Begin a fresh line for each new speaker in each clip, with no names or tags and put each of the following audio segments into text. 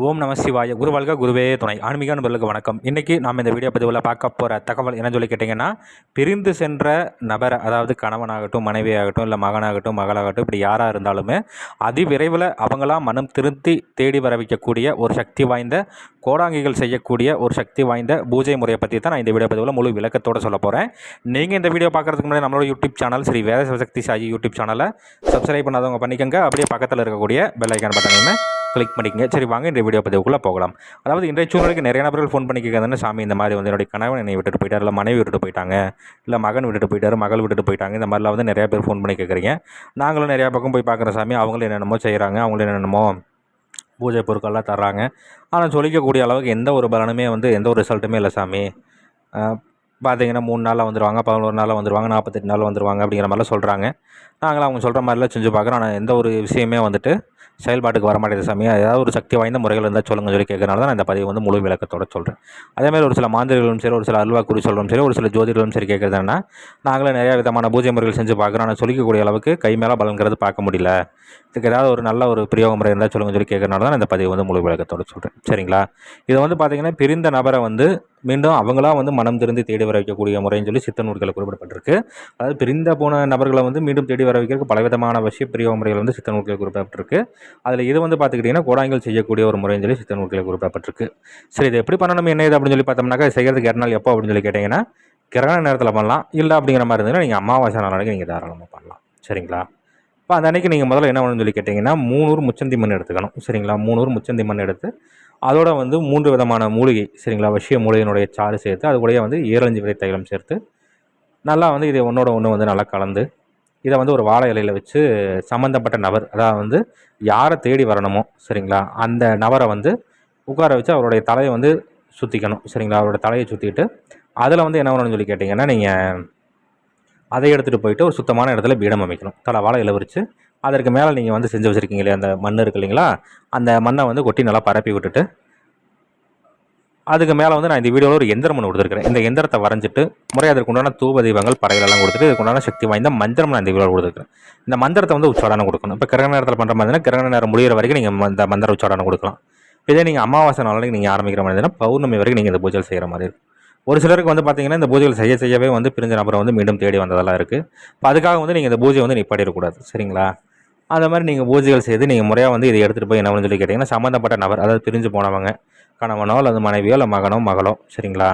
ஓம் நம சிவாய. குரு வாழ்க, குருவே துணை. ஆன்மீக நண்பர்களுக்கு வணக்கம். இன்றைக்கி நாம் இந்த வீடியோ பதிவில் பார்க்க போகிற தகவல் என்ன சொல்லி கேட்டிங்கன்னா, பிரிந்து சென்ற நபரை, அதாவது கணவனாகட்டும், மனைவியாகட்டும், இல்லை மகனாகட்டும், மகளாகட்டும், இப்படி யாராக இருந்தாலுமே அதிவிரைவில் அவங்களாம் மனம் திருந்தி தேடி வர வைக்கக்கூடிய ஒரு சக்தி வாய்ந்த, கோடாங்கிகள் செய்யக்கூடிய ஒரு சக்தி வாய்ந்த பூஜை முறையை பற்றி தான் நான் இந்த வீடியோ பதிவில் முழு விளக்கத்தோடு சொல்ல போகிறேன். நீங்கள் இந்த வீடியோ பார்க்குறதுக்கு முன்னாடி நம்மளோட யூடியூப் சேனல் ஸ்ரீ வேத சிவசக்தி சாயி யூடியூப் சேனலை சப்ஸ்கிரைப் பண்ணாதவங்க பண்ணிக்கோங்க. அப்படியே பக்கத்தில் இருக்கக்கூடிய பெல் ஐக்கான் பட்டனையுமே கிளிக் பண்ணிக்கங்க. சரி, வாங்க இந்த வீடியோ பதிவுக்குள்ளே போகலாம். அதாவது இன்றைய சூழ்நிலைக்கு நிறைய நபர்கள் ஃபோன் பண்ணி கேட்குறதுன்னு, சாமி இந்த மாதிரி வந்து என்னுடைய கணவன் என்னை விட்டுட்டு போயிட்டார், இல்லை மனைவி விட்டுட்டு போயிட்டாங்க, இல்லை மகன் விட்டுட்டு போயிட்டார், மகள் விட்டுட்டு போயிட்டாங்க. இந்த மாதிரிலாம் வந்து நிறையா பேர் ஃபோன் பண்ணி கேட்குறீங்க. நாங்களும் நிறையா பக்கம் போய் பார்க்குற சாமி, அவங்களும் என்னென்னமோ செய்கிறாங்க, அவங்களும் என்னென்னமோ பூஜை பொருட்கள்லாம் தர்றாங்க. ஆனால் சொல்லிக்கக்கூடிய அளவுக்கு எந்த ஒரு பலனுமே வந்து எந்த ஒரு ரிசல்ட்டுமே இல்லை சாமி. பார்த்தீங்கன்னா 3 நாளில் வந்துடுவாங்க, 11 நாளில் வந்துடுவாங்க, 48 நாளில் வந்துடுவாங்க அப்படிங்கிற மாதிரிலாம் சொல்கிறாங்க. நாங்களும் அவங்க சொல்கிற மாதிரிலாம் செஞ்சு பார்க்குறோம். ஆனால் எந்த ஒரு விஷயமே வந்துட்டு செயல்பாட்டுக்கு வர மாட்டேங்குது சாமி. ஏதாவது ஒரு சக்தி வாய்ந்த முறைகள் இருந்தால் சொல்லுங்கள் சொல்லி கேட்கறனால தான் நான் இந்த பதிவு வந்து முழு விளக்கத்தோடு சொல்கிறேன். அதேமாதிரி ஒரு சில மாந்திரிகளும் சரி, ஒரு சில அல்வா குறி சொல்கிறோம் சரி, ஒரு சில ஜோதிடர்களும் சரி கேட்குறது என்னன்னா, நாங்களும் நிறையா விதமான பூஜை முறைகள் செஞ்சு பார்க்குறோம். ஆனால் சொல்லிக்கக்கூடிய அளவுக்கு கை மேலே பலங்கிறது பார்க்க முடியல. இதுக்கு ஏதாவது ஒரு நல்ல ஒரு பிரயோக முறை இருந்தால் சொல்லுங்கள் சொல்லி கேட்கறனால தான் இந்த பதிவு வந்து முழு விளக்கத்தோடு சொல்கிறேன். சரிங்களா? இது வந்து பார்த்திங்கன்னா, பிரிந்த நபரை வந்து மீண்டும் அவங்களாம் வந்து மனம் திறந்து தேடி வர வைக்கக்கூடிய முறைன்னு சொல்லி சித்த நூல்களில் குறிப்பிடப்பட்டிருக்கு. அதாவது பிரிந்த போன நபர்களை வந்து மீண்டும் தேடி வர வைக்கிறதுக்கு பலவிதமான வசிய பிரயோக முறைகள் வந்து சித்த நூல்களில் குறிப்பிடப்பட்டிருக்கு. அதில் இது வந்து பார்த்துக்கிட்டிங்கன்னா, கோடாங்கிகள் செய்யக்கூடிய ஒரு முறைன்னு சொல்லி சித்த நூல்களில் குறிப்பிடப்பட்டிருக்கு. சரி, இது எப்படி பண்ணணும், என்ன இது அப்படின்னு சொல்லி பார்த்தோம்னாக்கா, செய்கிறதுக்கு 2 நாள் எப்போ அப்படின்னு சொல்லி கேட்டிங்கன்னா, கிரகண நேரத்தில் பண்ணலாம். இல்லை அப்படிங்கிற மாதிரி இருந்ததுன்னா நீங்கள் அமாவாசை நாளைக்கு நீங்கள் தாராளமாக பண்ணலாம். சரிங்களா? இப்போ அந்த அன்றைக்கி நீங்கள் முதல்ல என்ன பண்ணணும்னு சொல்லி கேட்டிங்கன்னா, 3 முச்சந்தி மண் எடுத்துக்கணும். சரிங்களா? 3 முச்சந்தி மண் எடுத்து அதோட வந்து 3 விதமான மூலிகை, சரிங்களா, வசிய மூலிகையினுடைய சாறு சேர்த்து, அது கூடயே வந்து 7 விதை தைலம் சேர்த்து நல்லா வந்து இதை ஒன்றோட ஒன்று வந்து நல்லா கலந்து, இதை வந்து ஒரு வாழை இலையில் வச்சு சம்மந்தப்பட்ட நபர், அதாவது வந்து யாரை தேடி வரணுமோ, சரிங்களா, அந்த நபரை வந்து உட்கார வச்சு அவருடைய தலையை வந்து சுற்றிக்கணும். சரிங்களா? அவரோட தலையை சுற்றிட்டு அதில் வந்து என்ன பண்ணணும்னு சொல்லி கேட்டிங்கன்னா, நீங்கள் அதை எடுத்துகிட்டு போயிட்டு ஒரு சுத்தமான இடத்துல பீடம் அமைக்கணும். தலை வாழை இலை விரித்து அதற்கு மேலே நீங்கள் வந்து செஞ்சு வச்சுருக்கீங்களே அந்த மண் இருக்குது இல்லைங்களா, அந்த மண்ணை வந்து கொட்டி நல்லா பரப்பி விட்டுட்டு, அதுக்கு மேலே வந்து நான் இந்த வீடியோவில் ஒரு எந்திரம் ஒன்று கொடுத்துருக்கிறேன். இந்த எந்திரத்தை வரைஞ்சிட்டு முறையாக அதற்கு உண்டான தூப தீபங்கள் படைகளெல்லாம் கொடுத்துட்டு, இதுக்கு உண்டான சக்தி வாய்ந்த மந்திரம் நான் இந்த வீடியோவில் கொடுத்துருக்கேன். இந்த மந்திரத்தை வந்து உச்சாடனம் கொடுக்கணும். இப்போ கிரகண நேரத்தில் பண்ணுற மாதிரினா கிரகண நேரம் முடிகிற வரைக்கும் நீங்கள் இந்த மந்திர உச்சாடனம் கொடுக்கலாம். இதே நீங்கள் அமாவாசை நாளைக்கு நீங்கள் ஆரம்பிக்கிற மாதிரி இருந்தால் பௌர்ணமி வரைக்கும் நீங்கள் இந்த பூஜை செய்கிற மாதிரி இருக்கும். ஒரு சிலருக்கு வந்து பார்த்திங்கன்னா, இந்த பூஜைகள் செய்யவே வந்து பிரிஞ்ச நபரை வந்து மீண்டும் தேடி வந்ததெல்லாம் இருக்குது. இப்போ அதுக்காக வந்து நீங்கள் இந்த பூஜையை வந்து நிப்பாட்டிடக்கூடாது. சரிங்களா? அந்த மாதிரி நீங்கள் பூஜைகள் செய்து நீங்கள் முறையாக வந்து இதை எடுத்துகிட்டு போய் என்ன சொல்லி கேட்டிங்கன்னா, சம்மந்தப்பட்ட நபர், அதாவது பிரிஞ்சு போனவங்க, கணவனோ அல்லது மனைவியோ இல்லை மகனோ மகளோ, சரிங்களா,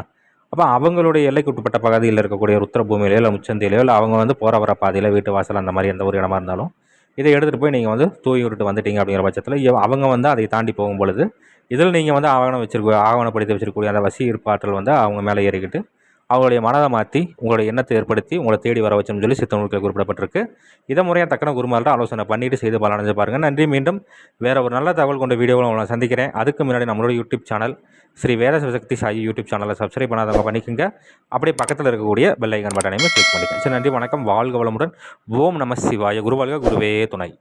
அப்போ அவங்களுடைய எல்லைக்கு உட்பட்ட பகுதியில் இருக்கக்கூடிய ருத்ரபூமியிலையோ இல்லை முச்சந்திலையோ, இல்லை அவங்க வந்து போகிற வர பாதையில் வீட்டு வாசல் அந்த மாதிரி எந்த ஒரு இடமா இருந்தாலும் இதை எடுத்துகிட்டு போய் நீங்கள் வந்து தூவி விட்டுட்டு வந்துட்டீங்க அப்படிங்கிற பட்சத்தில் அவங்க வந்து அதை தாண்டி போகும்பொழுது இதில் நீங்கள் வந்து ஆவணப்படுத்தி வச்சிருக்கக்கூடிய அந்த வசி ஈர்ப்பாற்றல் வந்து அவங்க மேலே ஏறிக்கிட்டு அவங்களுடைய மனதை மாற்றி உங்களுடைய எண்ணத்தை ஏற்படுத்தி உங்களை தேடி வர வச்சோம்னு சொல்லி சித்த நூல்களில் குறிப்பிடப்பட்டிருக்கு. இதை முறையாக தக்கன குருமார்கிட்ட ஆலோசனை பண்ணிவிட்டு செய்து பலனடைஞ்சு பாருங்கள். நன்றி. மீண்டும் வேறு ஒரு நல்ல தகவல் கொண்ட வீடியோவில் உங்களை சந்திக்கிறேன். அதுக்கு முன்னாடி நம்மளோட யூடியூப் சேனல் ஸ்ரீ வேத சிவசக்தி சாயி யூடியூப் சேனலை சப்ஸ்கிரைப் பண்ணாதவங்க பண்ணிக்கோங்க. அப்படியே பக்கத்தில் இருக்கக்கூடிய பெல் ஐக்கான் பட்டனையுமே கிளிக் பண்ணிக்கோங்க. சரி, நன்றி, வணக்கம், வாழ்க வளமுடன். ஓம் நம சிவாய. குரு வாழ்க, குருவே துணை.